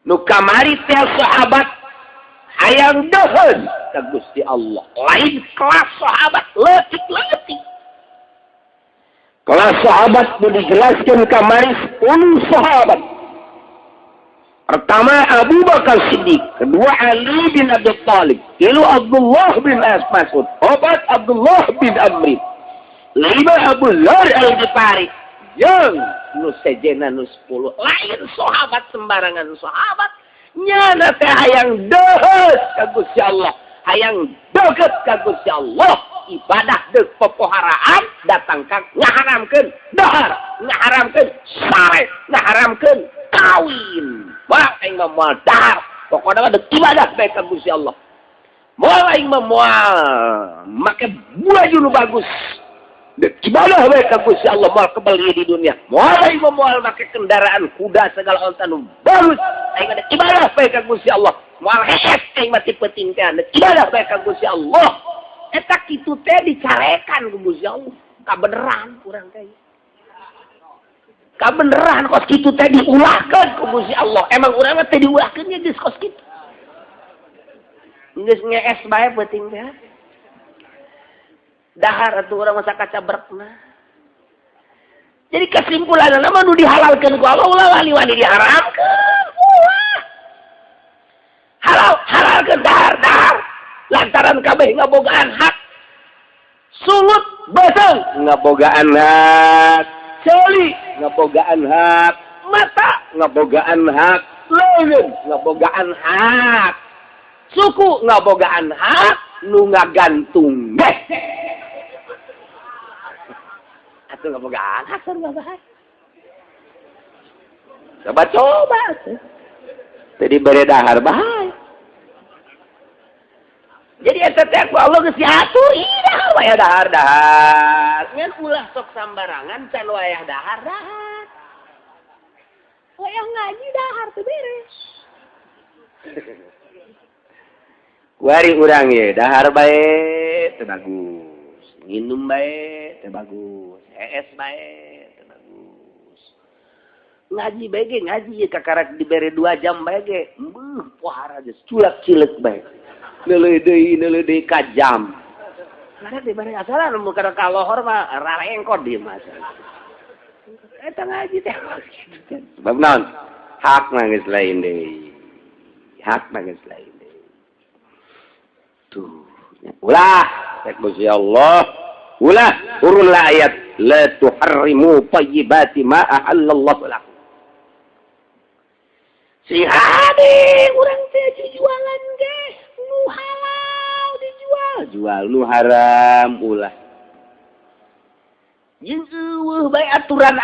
nu kamari teh sahabat hayang deuheun ka Gusti Allah. Lain kelas sahabat leutik-leutik. Kelas sahabat nu dijelaskeun kamari 10 sahabat. Pertama Abu Bakar Siddiq, kedua Ali bin Abi Thalib, tilu Abdullah bin Mas'ud, opat Abdullah bin Amr, lima Abu Dzar Al-Ghifari, yang nu sejena nu 10. Lain sahabat sembarangan sahabat, nyana teh hayang deuheut ka Gusti Allah, hayang deukeut ka Gusti Allah, ibadah deuk pepoharaan datang ka ngaharamkeun dahar, ngaharamkeun sare, ngaharamkeun kawin. Wah, aing mah moal dahar. Pokoknya ada ibadah baik ka Gusti Allah. Moal aing mah moal make baju nu bagus. Dek ibadah baik ka Gusti Allah, moal kebeli di dunia. Moal aing mah moal make kendaraan kuda segala onta nu bagus. Aing ada ibadah baik ka Gusti Allah. Moal hees aing mah tipe tingkah. Dek ibadah baik ka Gusti Allah. Eta kitu teh dicarekan ku Gusti Allah. Kabeneran urang teh. Kabeneran kos kitu teh diulahkeun ku Gusti Allah. Emang urang teh diulahkeun nya geus kos kitu. Geus ngees bae peuting teh. Dahar atuh urang masa kaca berekna. Jadi kesimpulanna mah nu dihalalkeun ku Allah ulah wani-wani diharamkeun. Halalkeun dahar. Lantaran kabeh ngabogaan hak. Sulut beuseuh ngabogaan hak. Celi ngabogaan hak, mata ngabogaan hak, leungeun ngabogaan hak, suku ngabogaan hak, nu ngagantung deh. Atuh ngabogaan hak sareng ngabogaan. Coba. Tadi bere dahar bae. Jadi eta teh ku Allah geus diatur, dahar wayah dahar. Ngan ulah sok sambarangan can wayah dahar. Wayah ngaji dahar teu beres. Kuari urang ye, dahar bae teu bagus. Nginum bae teu bagus. Hees bae teu bagus. Ngaji bae ge ngaji ye kakarak dibere 2 jam bae ge. Pohara geus culek-cileuk bae. Neuleuh ka jam. Karena di bareng asalan mun kada kalohor mah rarengkot di mas. Eta ngaji teh. Sebab naon? Hak mah geus lain deui. Hak mah geus lain deui. Tuh, ulah tek Gusti Allah. Ulah urul ayat la tuharrimu thayyibati ma ahallallahu lakum. Si hade urang teh jualan ge. Nu halal dijual nu haram ulah jeung eueuh bae aturan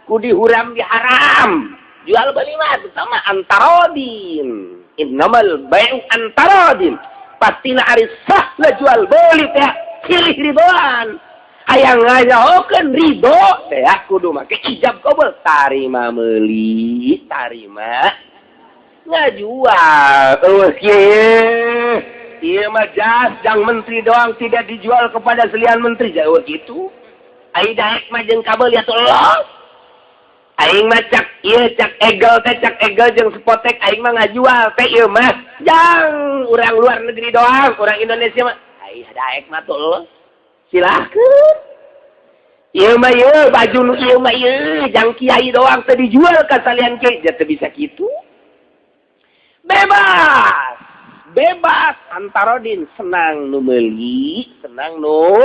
ku dihuram diharam jual beli mah sama antarodin innamal bai'u antarodin pastina ari sah lah jual beli teh silih ridhoan hayang ngajaokeun ridho teh kudu make ijab qabul tarima meuli tarima ngajual. Iya mah jas jang menteri doang tidak dijual kepada selian menteri jauh gitu. Aing daek mah jeung kabel ya tolong. Aing mah cak egel jeung spotek aing mah ngajual teh ieu mah jang urang luar negeri doang, urang Indonesia mah aing daek mah tolong. Silakeun. Ieu mah ieu baju nu ieu mah ieu jang kiai doang teh dijual ka salian kiai, teu bisa kitu. Bebas antarodin senang nu meuli senang nu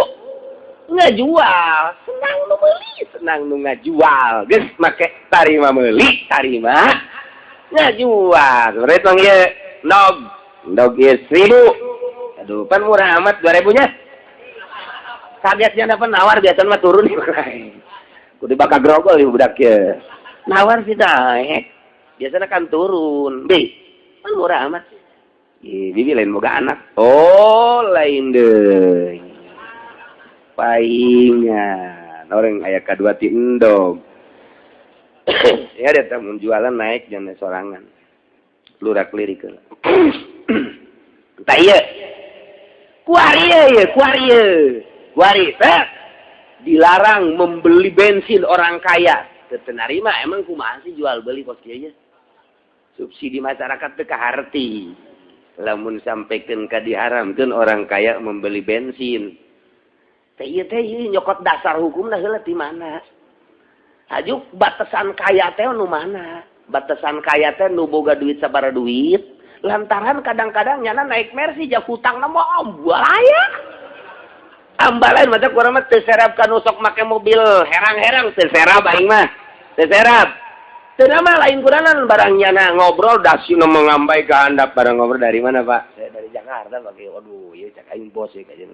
ngajual senang nu meuli senang nu ngajual geus make tarima meuli tarima ngajual rek mah ieu nog ieu 1000 aduh pan murah amat 2000 nya kagetnya dapat nawar biasa mah turun kudu bakal grogol ieu budak ye nawar sih naik biasanya kan turun kan murah amat. Bibi lain boga anak. Oh, lain deui. Paingan. Orang aya kadua ti endog. Ya ada mun jualan naik jangan sorangan. Lurak lirikeun. Tah ieu. Kuari teh dilarang membeli bensin orang kaya. terima emang kumaha sih jual beli kos kieu subsidi masyarakat teu kaharti lamun sampaikan ka diharamkeun orang kaya membeli bensin teh ieu nyokot dasar hukumna heula di mana hajuk batasan kaya teh nu mana batasan kaya teh nu boga duit sabaraha duit lantaran kadang-kadang nyana naik Mercy jak hutang na mah ambalaya ambalain mata kurang mah teu serap ka nu sok make mobil herang-herang teu serap aing mah teu serap teu mah lain kuranan barang nyana ngobrol dasi nu mengambai ka handap barang ngobrol dari mana Pak saya dari Jakarta pakai waduh ieu cak aing bos ya kajian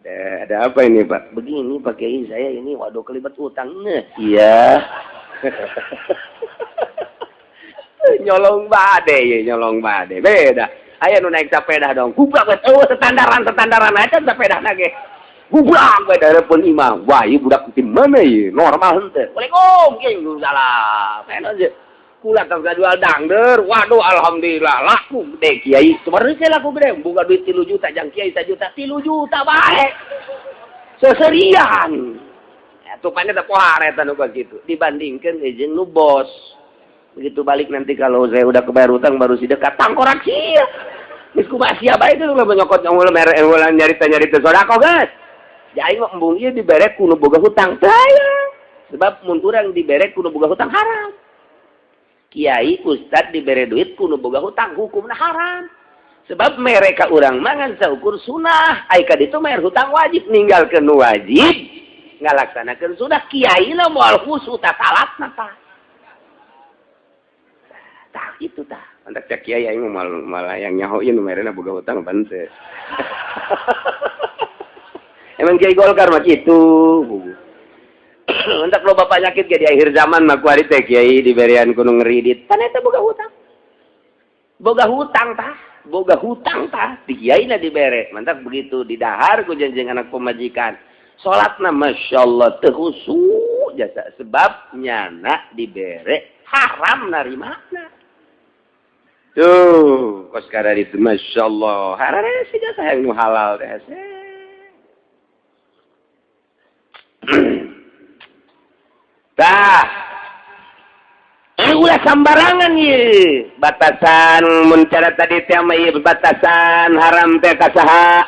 ada apa ini Pak begini pakai saya ini waduh kelibat utang iya nyolong bade beda aya nu naik sepeda dong gubrak standaran aja sepeda nage gubrak we darepeun imah wah ieu budak di mana ieu normal henteu Assalamualaikum geng salam enak aja kula tang jual dangder waduh alhamdulillah laku gede kiai sebenarnya laku gede boga duit 3 juta jang kiai 1 juta 3 juta bae seserian atuh pannya teh pohar eta nu begitu dibandingkeun jeung nu bos begitu balik nanti kalau saya udah kebayar utang baru si dekat tangkorak sia geus kumaha sia bae teh ulah nyokot ulah nyarita sodako guys jadi mah embung ieu diberek kudu boga hutang saya sebab mun urang diberek kudu boga hutang haram kiai ustad dibere duit kudu boga hutang hukumna haram sebab mereka urang mangan saukur sunah ai ka ditu mayar hutang wajib ninggalkeun nu wajib ngalaksanakeun sunah kiai na moal khusus ta salatna tah itu tah antak cak kiai aing malah yang nyahoin merena boga hutang bante emang kiai Golkar mah kitu antak lo bapak nyakit ge di akhir zaman mah kuari teh kiai diberian kudu ngeridit pan eta boga hutang tah di kiai na dibere mantap begitu didahar ku janjing anak pemajikan salatna masyaallah teu khusyuk jasa sebab nyana dibere haram narimana tuh, kos sekarang itu, masya Allah, harare sih jasa yang nu halal deh, tah, ulah sambarangan ye, batasan mencara tadi teh mah ye batasan haram teh kasaha,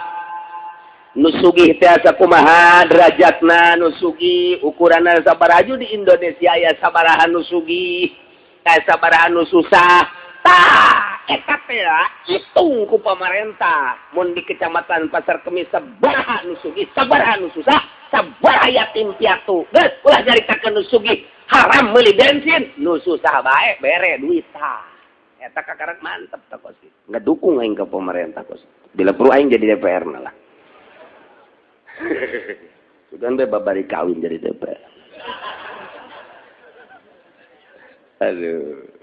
nusugih teh sakumaha derajatna nusugi ukuranna sabaraha di Indonesia ya sabaraha nusugih, sabaraha nu susah. Eta teh hitung ku pemerintah mun di kecamatan Pasar Kemis sabaraha nu sugih sabaraha nu susah sabaraha yatim piatu geus ulah jaritakeun nu sugih haram meuli bensin nu susah bae bere duit tah eta kakarak mantep tah kos ngadukung aing ke pemerintah kos bila perlu aing jadi DPR na lah sugan be babari kawin jadi DPR aduh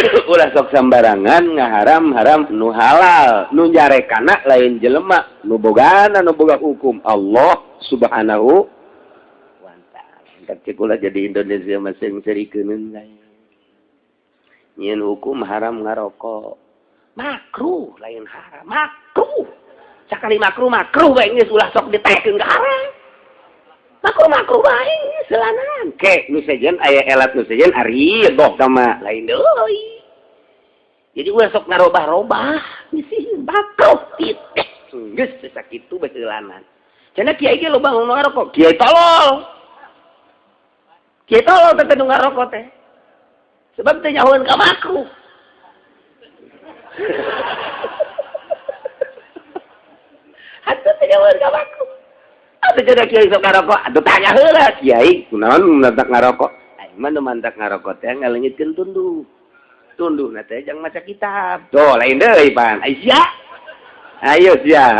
ulah sok sambarangan ngaharam-haram nu halal nu nyarekana lain jelema nu bogana nu boga hukum Allah subhanahu wa ta'ala engke kula jadi Indonesia masing serikeun lain nyeun hukum haram ngarokok makruh lain haram makruh sakali makruh bae geus ulah sok ditekeun ka haram makruh bae selanan ke nu sejen aya elat nu sejen ari doh sama lain deui jadi ulah sok ngarobah-robah misi makruh titik geus sakitu bae selanan cenah kiai ge loba nu ngarokok kiai tolol teh nu ngarokok teh sebab teh nyahoeun ka makruh atuh teh nyahoeun ka makruh ada jadi kiai sok ngarokok, aduh tanya heula kiai, kunaon mantak ngarokok? Aing mah nu mantak ngarokok teh ngaleungitkeun tunduh. Tunduh na teh jang maca kitab. Tuh lain deui pan. Aisyah. Ayo sia.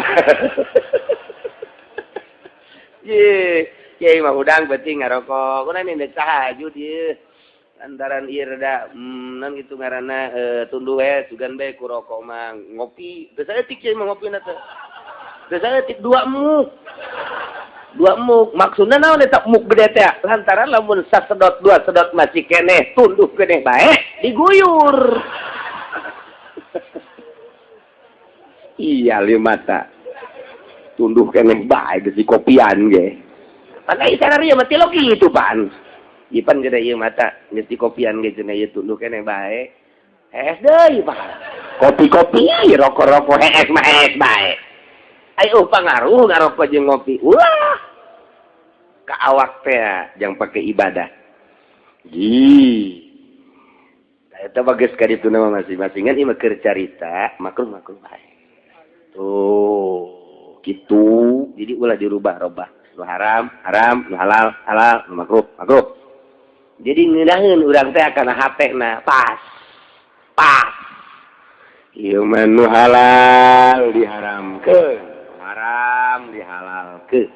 Ye, kiai mah udang beuting ngarokok. Kunaon indek tahajud ieu. Lantaran ieu rada naon kitu ngaranna tunduh we sugan bae ku rokok mah ngopi. Geus saeutik kiai mah ngopina teh. Geus saeutik 2 muk. 2 muk maksudna naon eta muk gede teh lantaran lamun sasedot 2 sedot masih keneh tunduh keneh bae diguyur iya 5 ta tunduh keneh bae geus dikopian ge Pakai cara ieu mah tilok kitu pan. Ipan kada ieu mata ngeuti kopian ge cenah ieu tuluh keneh bae. Es deui pan. Kopi-kopi, rokok-rokok hees mah hees bae. Ayo pangaruh ngarokok jeung ngopi. Wah. Ka awak teh jang pake ibadah. Eta bagus ka ditu nama masing-masing ieu mah keur carita, maklum bae. Tuh, gitu. Jadi ulah dirubah-rubah. Nu haram, nu halal, nu makruh. Jadi ngeunaheun urang teh kana hatena pas. Ieu mah nu halal diharamkeun, haram dihalalkeun.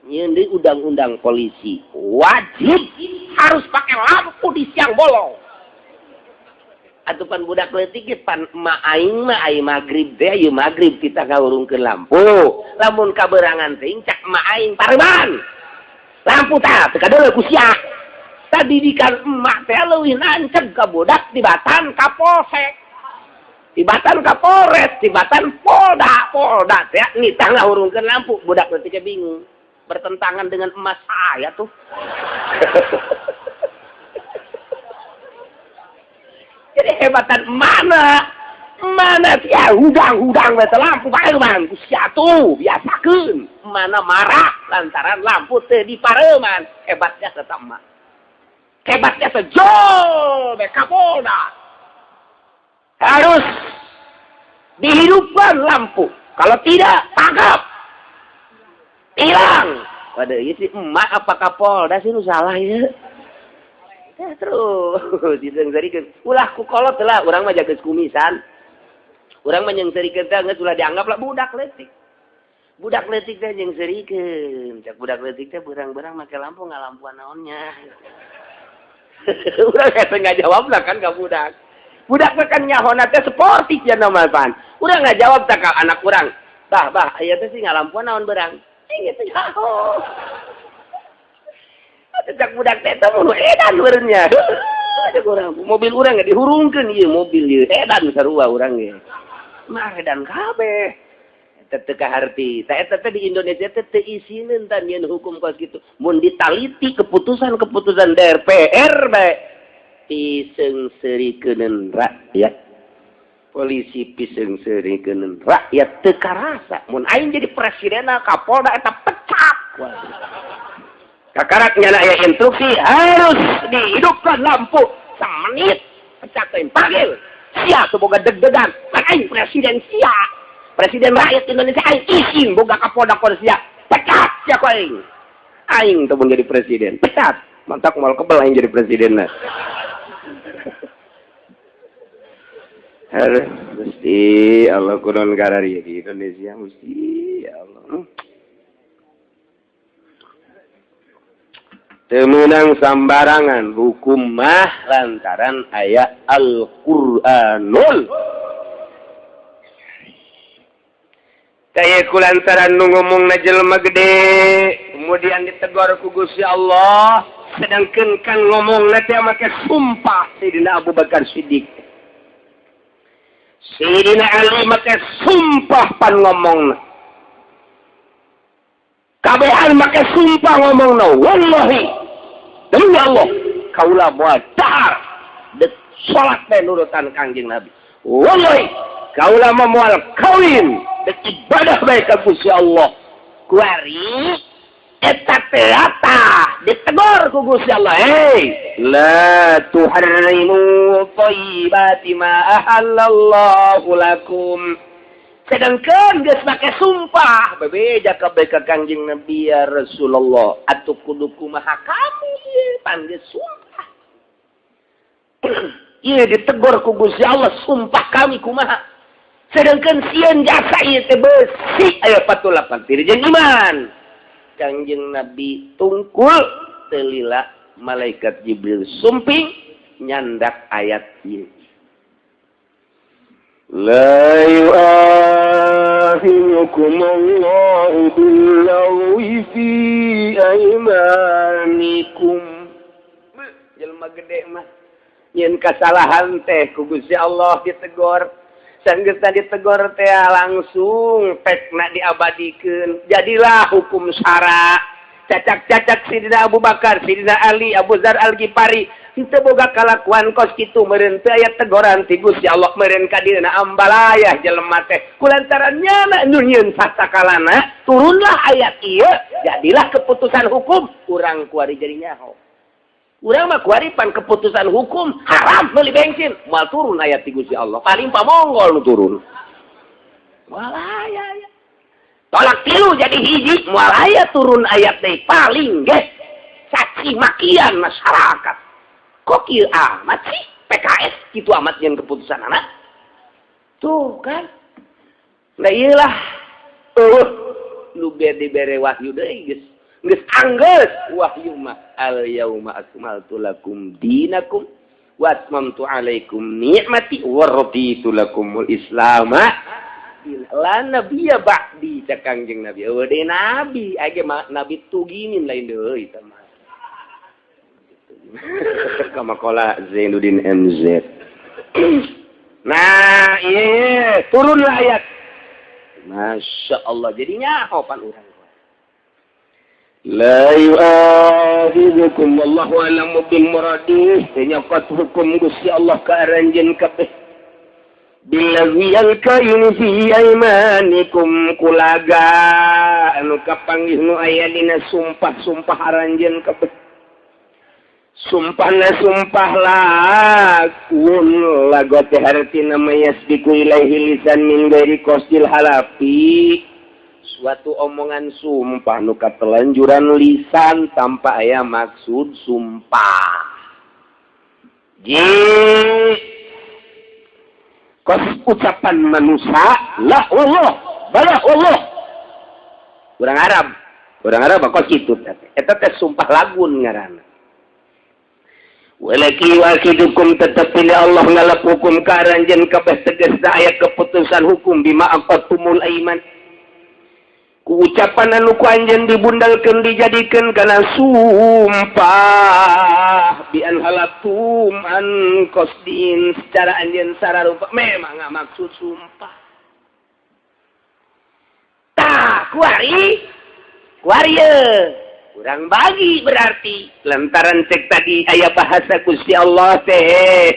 Nyeun deui undang-undang polisi wajib harus pakai lampu di siang bolong. Atupan budak leutik ge pan emak aing mah aya magrib teh ieu magrib kita ngawurungkeun lampu. Lamun kaberangan teh cak emak aing pareman. Lampu tah teu kadeuleu ku sia. Tadidikan emak teh leuwih nanceg ka budak tibatan kapolsek. Tibatan kapolres, tibatan polda teh nitah ngawurungkeun lampu. Budak leutik ge bingung. Bertentangan dengan emas saya tuh. Jadi hebatan mana ya hudang beta lampu pareman ku sia tuh biasakeun mana marah lantaran lampu teu dipareman hebatnya tetap mah hebatnya teh jol be kapolda harus dihidupkan lampu kalau tidak tangkap hilang pada ieu si emak apa kapolda sih nu salah ya. Ya terus disengsarikeun. Ulah ku kolot lah urang mah jageus kumisan. Urang mah nyengsarikeun teh geus ulah dianggap lah budak leutik. Budak leutik teh nyengsarikeun. Cak budak leutik teh beurang-beurang make lampu ngalampuan naonnya. Urang eta ngajawab lah kan ka budak. Budak mah kan nyahona teh sportif ya nama pan. Urang ngajawab teh ka anak urang. Bah, aya teh sih ngalampuan naon beurang. Gitu jauh. Cak budak teh teh mun edan beurnya. Ada urang mobil urang ge dihurungkeun ieu mobil ieu edan sarua urang ge. Mah edan kabeh. Eta teu kaharti. Tah eta teh di Indonesia teh teu isieun tan ieun hukum kos kitu. Mun ditaliti keputusan DPR bae piseungseureukeuneun rakyat. Polisi piseungseureukeuneun rakyat teu karasa. Mun aing jadi presidenna Kapolda eta pecat. Kakarak nyana aya instruksi harus dihidupkan lampu semenit pecakeun panggil sia teu boga deg-degan kan aing presiden sia presiden rakyat Indonesia aing izin boga kapolda sia pecat sia ku aing teu jadi presiden pecat mantak moal kebel aing jadi presidenna harus mesti Allah kunon karari di Indonesia mesti ya Allah. Temenang sambarangan hukum mah lantaran ayat Al-Qur'anul. Kaya kulantaran nu ngomong na jelema gede, kemudian ditegur ku Gusti Allah, sedangkan kan ngomong na teh make sumpah Sayyidina Abu Bakar Siddiq. Sayyidina Ali make sumpah pan ngomongna. Kabehan make sumpah ngomongna, wallahi demi Allah kaula moal dahar dek salat teh nurutan Kangjeng Nabi. Wallahi kaula mah moal kawin dek ibadah bae ka Gusti Allah. Kuari eta teh ditegur ku Gusti Allah. La tuharrimu thayyibati ma ahallallahu lakum. Sedangkan geus make sumpah bebeja kabeh ka Kangjeng Nabi ya Rasulullah atuh kudu kumaha kami pan geus sumpah. Ieu ditegur ku Gusti Allah sumpah kami kumaha. Sedangkan sieun jasa ieu teh beusi aya patulapan dirjen iman. Kangjeng Nabi tungkul teu lila malaikat Jibril sumping nyandak ayat ieu. La yu'akhirukum Allahu bil-lagwi fi aymanikum. Jelema gede mah nyeun kasalahan teh ku Gusti Allah ditegur. Sanggeus ditegur teh langsung pekna diabadikeun. Jadilah hukum syara cacak-cacak Sidina Abu Bakar, Sidina Ali, Abu Dzar Al-Ghifari henteu boga kalakuan kos kitu meureun teu aya teguran ti Gusti Allah meureun ka dina ambalayah jelema teh kulantaran nyana nu nyieun satakalana turunlah ayat ieu jadilah keputusan hukum urang kuari jadi nyaho urang mah kuari pan keputusan hukum haram meuli bensin moal turun ayat ti Gusti Allah paling pamonggol nu turun walaya ya tolak tilu jadi hiji moal aya turun ayat teh paling ge caci makian masyarakat kok kieu amat sih PKS gitu amat yang keputusan anak tuh kan nah iyalah lu bere wahyu deui geus anggeus wahyu mah al yauma akmaltu lakum dinakum wa atmamtu alaikum ni'mati wa raditu lakumul islama la nabiyya ba'di cak Kangjeng Nabi eueuh nabi age nabi tuginin lain deui tah mah kama qala Zainuddin MZ nah iya turunlah ayat Masya Allah jadinya hopan urang la yu'akhidhukum wallahu a'lamu bil muradih nyokot hukum Gusti Allah ka aranjeun kabeh billazi yalkainu fi aymanikum kulaga anu kapanggih nu aya dina sumpah-sumpah aranjeun kabeh sumpahna sumpah lakun lagot hartina mayasbiku ilaihi lisan min ghairi qasdil halafi suatu omongan sumpah nu katelanjuran lisan tanpa aya maksud sumpah kos ucapan manusia la wallah bala wallah urang Arab kos kitu eta teh sumpah lagun ngaranna walaki wakidukum tetap pilih Allah ngalap hukum karanjen kabeh tegasna aya keputusan hukum bima aqatumul aiman ku ucapan anu ku anjeun dibundalkeun dijadikeun kana sumpah bi an halatum an qasdin secara anjeun sararupa memang maksud sumpah tah kuari kurang bagi berarti lantaran cek tadi aya bahasa Gusti Allah teh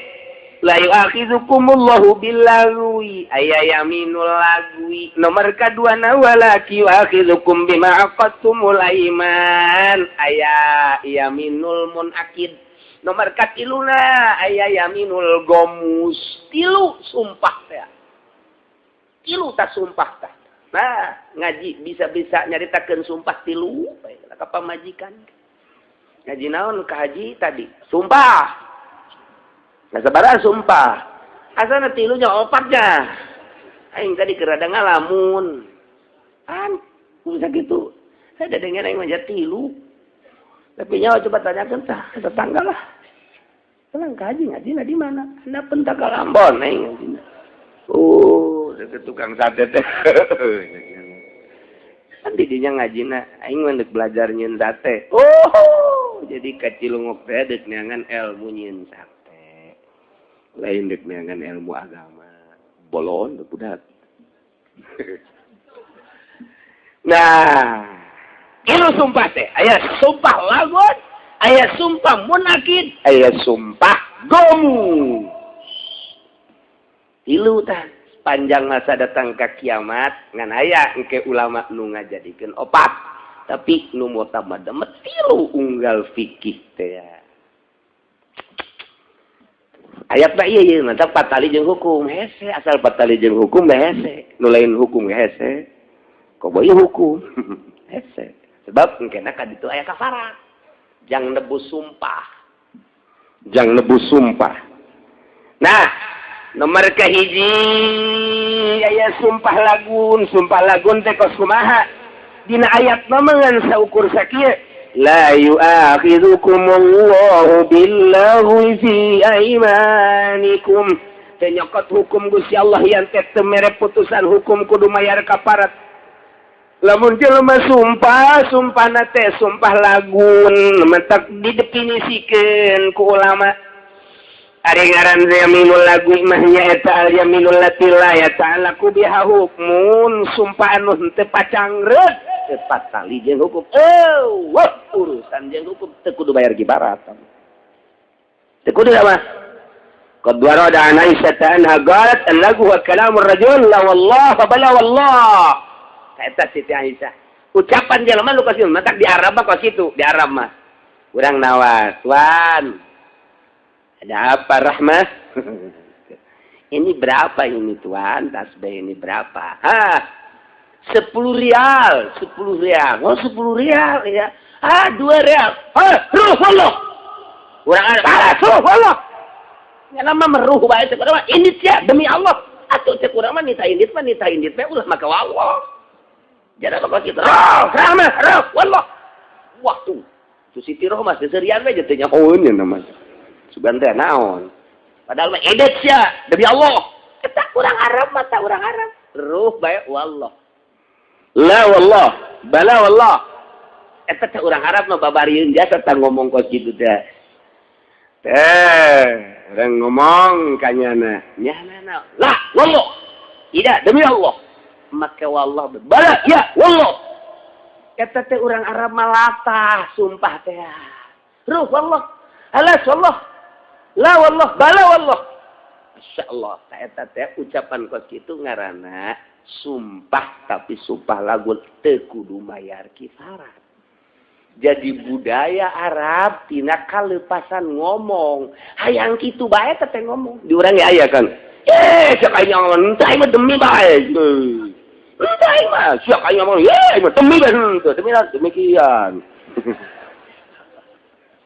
la yu'akhidhukumullahu billagwi aya yaminul lagwi nomor kaduana walaki yu'akhidhukum bima aqadtumul aiman aya yaminul munakid nomor katiluna aya yaminul gomus tilu sumpah teh tilu ta sumpah teh nah ngaji bisa-bisa nyaritakeun sumpah tilu ka pamajikan ngaji naon ka haji tadi sumpah nah sabaraha sumpah asana tilunya opatnya aing tadi kerada ngalamun kan bisa gitu ada dengan aing mah tilu tapi nyawa coba tanyakeun tah tetangga lah pulang ka haji ngajina di mana anda pentak Lambon aing ngajina oh deket tukang sate teh kan didinya ngajina aing mah belajar nyeun sate oh jadi kacilungok teh deuk neangan ilmu nyeun sate lain deuk neangan ilmu agama bolon budak nah ieu sumpah teh aya sumpah lagun aya sumpah munakid aya sumpah gomu tilu tah panjang masa datang ke kiamat ngan aya engke ulama nu ngajadikeun opat tapi nu mutamad tilu unggal fikih teh ayat na ieu mantap patali jeung hukum hese asal patali jeung hukum hese nu lain hukum hese koboy hukum hese sebab engkena ka ditu aya kafarat jang nebus sumpah nah nomor kahiji aya sumpah lagun teh kos kumaha dina ayat namangan saukur sakieu la yu'akhidhukumullahu billaghwi fi aymanikum teh nyokot hukum Gusti Allah yang teh teu mere putusan hukum kudu mayar kafarat lamun jelema sumpahna teh sumpah lagun mentak didefinisikeun ku ulama ari ngaran yaminul lagwi mah nyaeta al yaminul lati la yata'allaqu biha hukmun sumpah anu teu pacangreut tepat kali jeung hukum wah urusan jeung hukum teu kudu bayar kibarat teu kudu mah qad warada an Aisyah anha qalat annahu wa kalamur rajul la wallah bala wallah eta Siti Aisyah ucapan jelema lu kasih mah di Arab mah kitu di Arab mah urang nawas wan ada apa Rahmah ini berapa ini tuan tasbih ini berapa 10 rial. Oh 10 rial ya. 2 rial. Ruh wallah. Urang ada. Ruh wallah. Ya nama meruh bae teh urang ini sia demi Allah. Atuh teh urang mah nita indit bae ulah maka wallah. Jadi apa kita? Rahmah, ruh wallah. Wah tuh. Tu Siti Rohmah seserian we teh nyahoeun namanya. Sugan teh naon. Padahal mah edet sia demi Allah. Eta urang Arab mah ta urang Arab. Ruh bae wallah. La wallah, bala wallah. Eta teh urang Arab mah babarieun jasa tang ngomong kos kitu teh. Urang ngomong kanyana, nyana. La wallah. Ida demi Allah. Maka wallah bala ya wallah. Eta teh urang Arab mah latah sumpah teh. Ruh wallah. Alas wallah. La wallah bala wallah. Masyaallah, eta teh ucapan kos kitu ngaranna sumpah tapi sumpah lagu teu kudu mayar kifarat. Jadi budaya Arab tina kalepasan ngomong. Hayang kitu bae teh ngomong. Di urang aya kan. Sak aya ngomong entah mah demi bae. Entah mah sak aya ngomong mah demi bae. Demikian.